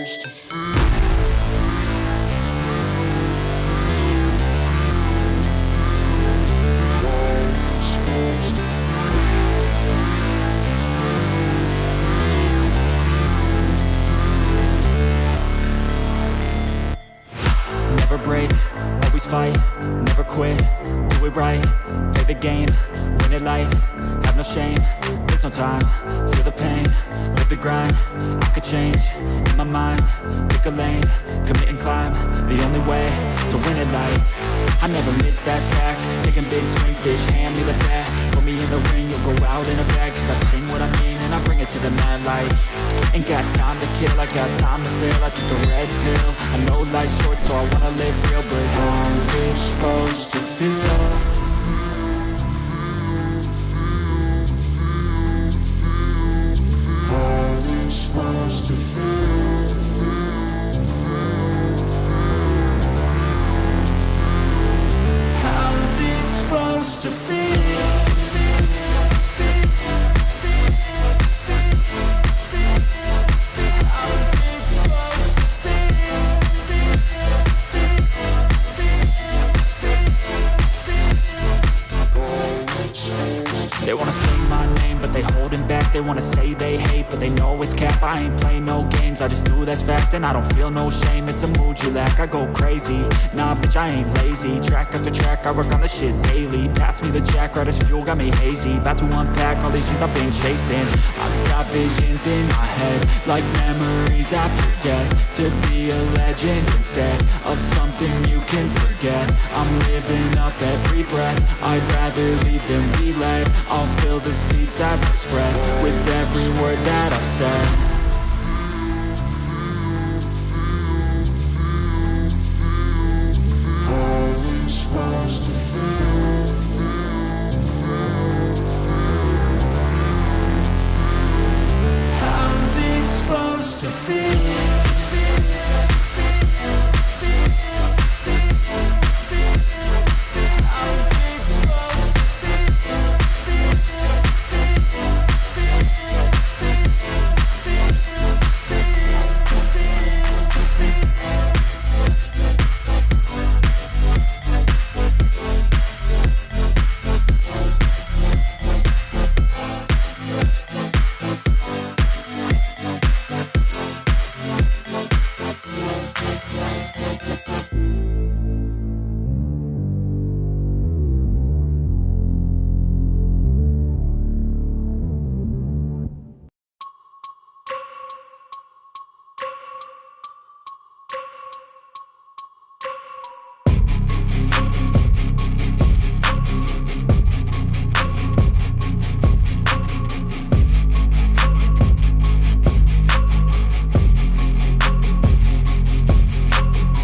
Never break, always fight, never quit, do it right, play the game, win it life, have no shame, there's no time, feel the pain, live the grind, I could change, in my mind, pick a lane, commit and climb, the only way to win it life, I never miss, that's fact, taking big swings, bitch, hand me the bat, put me in the ring, you'll go out in a bag, cause I sing what I mean and I bring it to the mad light, ain't got time to kill, I got time to feel, I took the red pill, I know life's short so I wanna live real, but how's it supposed to feel? How's it supposed to feel? How's it supposed to feel? They wanna say my name, but they holding back. They wanna say they hate, but they know it's cap. I ain't play no games, I just do that's fact. And I don't feel no shame, it's a mood you lack. I go crazy, nah bitch I ain't lazy. Track after track, I work on the shit daily. Pass me the jack, right as fuel, got me hazy. About to unpack all these shit I've been chasing. I've got visions in my head, like memories after death. To be a legend instead of something you can forget. I'm living up every breath, I'd rather lead than be led. I'll fill the seats as I spread with every word that I've said.